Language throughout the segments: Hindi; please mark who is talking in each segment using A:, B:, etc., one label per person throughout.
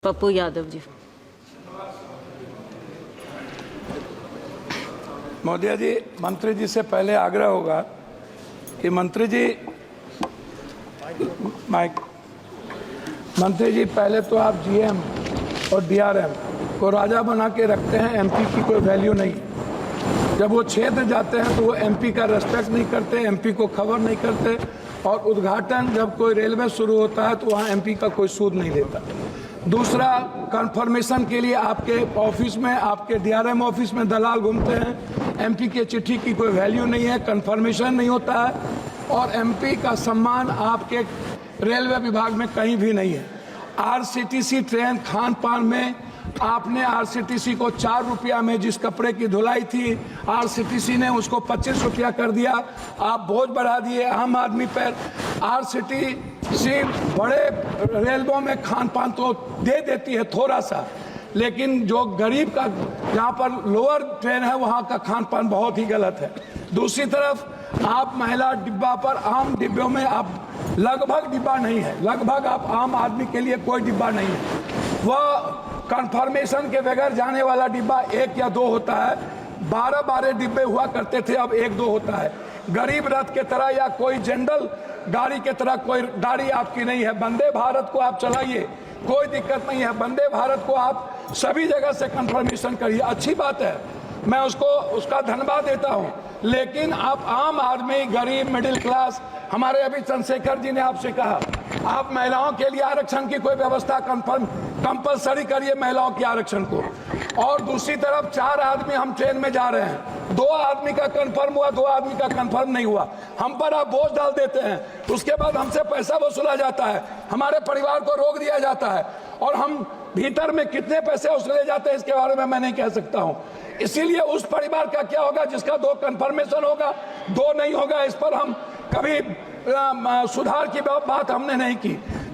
A: पप्पू यादव जी।
B: महोदय जी, मंत्री जी से पहले आग्रह होगा कि मंत्री जी पहले तो आप जीएम और डीआरएम को राजा बना के रखते हैं, एमपी की कोई वैल्यू नहीं। जब वो क्षेत्र जाते हैं तो वो एमपी का रेस्पेक्ट नहीं करते, एमपी को खबर नहीं करते, और उद्घाटन जब कोई रेलवे शुरू होता है तो वहाँ एमपी का कोई सूद नहीं देता। दूसरा, कंफर्मेशन के लिए आपके ऑफिस में, आपके डीआरएम ऑफिस में दलाल घूमते हैं। एमपी के चिट्ठी की कोई वैल्यू नहीं है, कंफर्मेशन नहीं होता है, और एमपी का सम्मान आपके रेलवे विभाग में कहीं भी नहीं है। आरसीटीसी ट्रेन खान पान में आपने आरसीटीसी को 4 रुपया में जिस कपड़े की धुलाई थी, आरसीटीसी ने उसको 25 रुपया कर दिया। आप बोझ बढ़ा दिए आम आदमी पर। आरसीटीसी बड़े रेलवों में खान पान तो दे देती है थोड़ा सा, लेकिन जो गरीब का, जहाँ पर लोअर ट्रेन है, वहाँ का खान पान बहुत ही गलत है। दूसरी तरफ आप महिला डिब्बा पर, आम डिब्बों में आप लगभग डिब्बा नहीं है, लगभग आप आम आदमी के लिए कोई डिब्बा नहीं है। वह कंफर्मेशन के बगैर जाने वाला डिब्बा 1 या 2 होता है। 12 डिब्बे हुआ करते थे, अब 1-2 होता है। गरीब रथ के तरह या कोई जनरल गाड़ी के तरह कोई गाड़ी आपकी नहीं है। वंदे भारत को आप चलाइए, कोई दिक्कत नहीं है। वंदे भारत को आप सभी जगह से कंफर्मेशन करिए, अच्छी बात है, मैं उसका धन्यवाद देता हूं। लेकिन आप आम आदमी, गरीब, मिडिल क्लास, हमारे अभी चंद्रशेखर जी ने आपसे कहा, आप महिलाओं के लिए आरक्षण की कोई व्यवस्था कंपलसरी करिए, महिलाओं के आरक्षण को। और दूसरी तरफ 4 आदमी हम ट्रेन में जा रहे हैं, 2 आदमी का कंफर्म हुआ, 2 आदमी का कंफर्म नहीं हुआ, हम पर आप बोझ डाल देते हैं। उसके बाद हमसे पैसा वसूला जाता है, हमारे परिवार को रोक दिया जाता है, और हम भीतर में कितने पैसे वसूले जाते हैं इसके बारे में मैं नहीं कह सकता हूं। इसीलिए उस परिवार का क्या होगा जिसका 2 कंफर्मेशन होगा, 2 नहीं होगा, इस पर हम कभी सुधार की बात हमने नहीं की।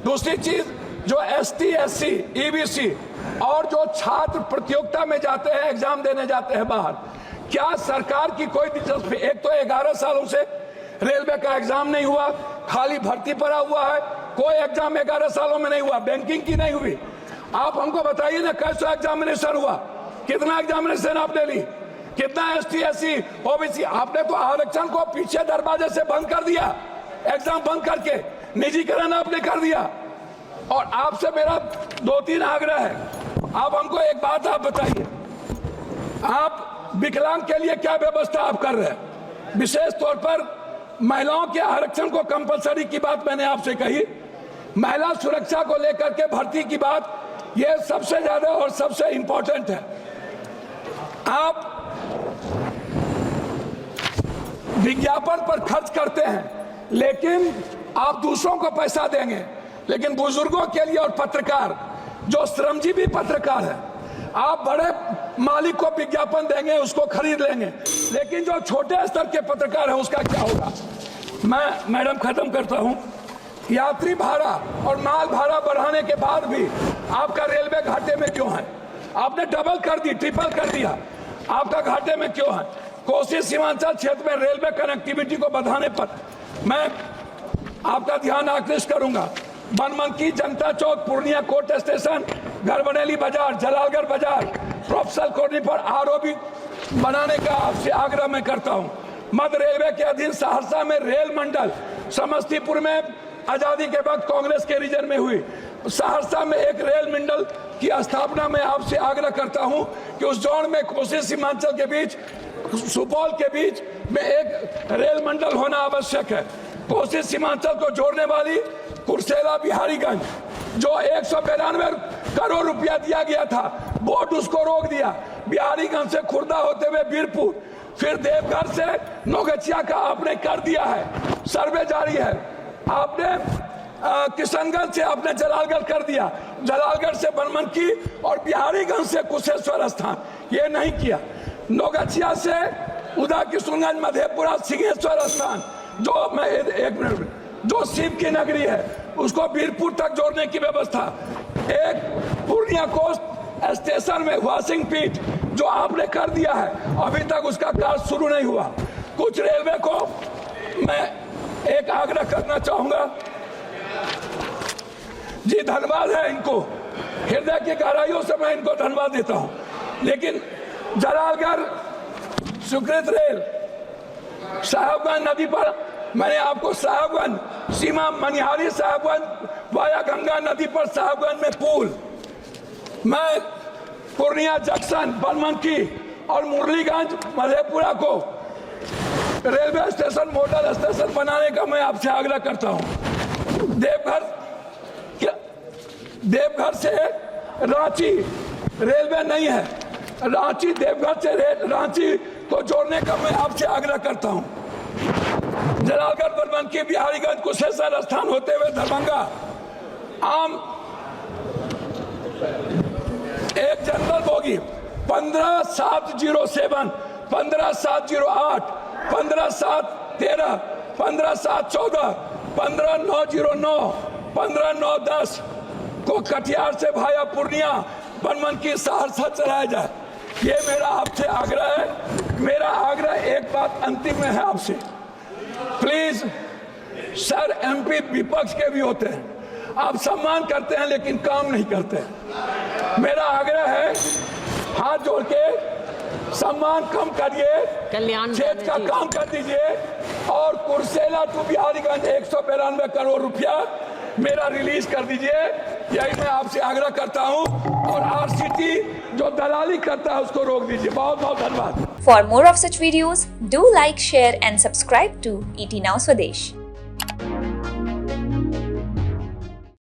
B: दूसरी चीज, जो एसटी, एससी, ईबीसी और जो छात्र प्रतियोगिता में जाते हैं, एग्जाम देने जाते हैं बाहर, क्या सरकार की कोई दिलचस्पी? एक तो 11 सालों से रेलवे का एग्जाम नहीं हुआ, खाली भर्ती पड़ा हुआ है, कोई एग्जाम 11 सालों में नहीं हुआ, बैंकिंग की नहीं हुई। आप हमको बताइए ना, कैसा एग्जामिनेशन हुआ, कितना एग्जामिनेशन आपने ली, कितना एसटी, एससी, ओबीसी? आपने तो आरक्षण को पीछे दरवाजे से बंद कर दिया, एग्जाम बंद करके निजीकरण आपने कर दिया। और आपसे मेरा 2-3 आग्रह है, आप हमको एक बात आप बताइए, आप विकलांग के लिए क्या व्यवस्था आप कर रहे हैं? विशेष तौर पर महिलाओं के आरक्षण को कंपलसरी की बात मैंने आपसे कही, महिला सुरक्षा को लेकर के भर्ती की बात, यह सबसे ज्यादा और सबसे इंपॉर्टेंट है। आप विज्ञापन पर खर्च करते हैं, लेकिन आप दूसरों को पैसा देंगे, लेकिन बुजुर्गों के लिए और पत्रकार, जो श्रमजीवी पत्रकार है, आप बड़े मालिक को विज्ञापन देंगे, उसको खरीद लेंगे, लेकिन जो छोटे स्तर के पत्रकार है उसका क्या होगा? मैं मैडम खत्म करता हूं। यात्री भाड़ा और माल भाड़ा बढ़ाने के बाद भी आपका रेलवे घाटे में क्यों है? आपने डबल कर दी, ट्रिपल कर दिया, आपका घाटे में क्यों है? कोसी सीमांचल क्षेत्र में रेलवे कनेक्टिविटी को बढ़ाने पर मैं आपका ध्यान आकृष्ट करूंगा। बनमनकी, जनता चौक, पूर्णिया कोर्ट स्टेशन, गढ़बरेली बाजार, जलालगढ़ बाजार, प्रोफेसर कॉलोनी पर आरओबी बनाने का आपसे आग्रह मैं करता हूं। मध्य रेलवे के अधीन सहरसा में रेल मंडल, समस्तीपुर में आजादी के वक्त कांग्रेस के रीजन में हुई, सहरसा में एक रेल मंडल की स्थापना में आपसे आग्रह करता हूं कि उस जोन में कोसी सीमांचल के बीच, सुपौल के बीच में एक रेल मंडल होना आवश्यक है। कोसी सीमांचल को जोड़ने वाली कुर्सेला बिहारीगंज, जो 192 करोड़ रुपया दिया गया था, बोर्ड उसको रोक दिया। बिहारीगंज से खुर्दा होते हुए बीरपुर, फिर देवघर से नौगछिया का आपने कर दिया है, सर्वे जारी है। आपने किशनगंज से आपने जलालगढ़ कर दिया, जलालगढ़ से बनमनकी और बिहारीगंज से कुशेश्वर स्थान, ये नहीं किया। नौगछिया से उदा किशनगंज, मधेपुरा, सिंहेश्वर स्थान, जो मैं एक मिनट, जो शिव की नगरी है, उसको बीरपुर तक जोड़ने की व्यवस्था। एक पूर्णिया कोस्ट स्टेशन में वाशिंग पीठ जो आपने कर दिया है, अभी तक उसका कार्य शुरू नहीं हुआ। कुछ रेलवे को मैं एक आग्रह करना चाहूंगा जी, धन्यवाद है इनको, हृदय की गहराइयों से मैं इनको धन्यवाद देता हूं। लेकिन जलालगढ़ सुकृत रेल साहेबगंज नदी पर मैंने आपको साहेबगंज सीमा मनिहारी साहेबगंज वाया गंगा नदी पर साहेबगंज में पुल, मैं पूर्णिया जंक्शन बनमनकी और मुरलीगंज मधेपुरा को रेलवे स्टेशन मॉडल स्टेशन बनाने का मैं आपसे आग्रह करता हूं। देवघर से रांची रेलवे नहीं है, रांची देवघर से रांची को जोड़ने का मैं आपसे आग्रह करता हूं। जलालगढ़ बनमनकी बिहारीगंज कुशेश्वर स्थान होते हुए दरभंगा आम एक जनरल बोगी 15,707, 15,708, 15,713, 15,714, 15,909, 15,910 को कटिहार से भाया पूर्णिया बनमनकी सहरसा चलाया जाए। ये मेरा आपसे आग्रह है। मेरा आग्रह एक बात अंतिम में है आपसे, प्लीज सर, एमपी विपक्ष के भी होते हैं, आप सम्मान करते हैं लेकिन काम नहीं करते। मेरा आग्रह है, हाथ जोड़ के सम्मान कम करिए, क्षेत्र का काम कर दीजिए और कुर्सेला टू बिहारीगंज 192 करोड़ रुपया मेरा रिलीज कर दीजिए। यही मैं आपसे आग्रह करता हूं और आरसीटी जो दलाली करता है उसको रोक दीजिए। बहुत बहुत धन्यवाद।
A: For more of such videos, do like, share and subscribe to ET Now Swadesh.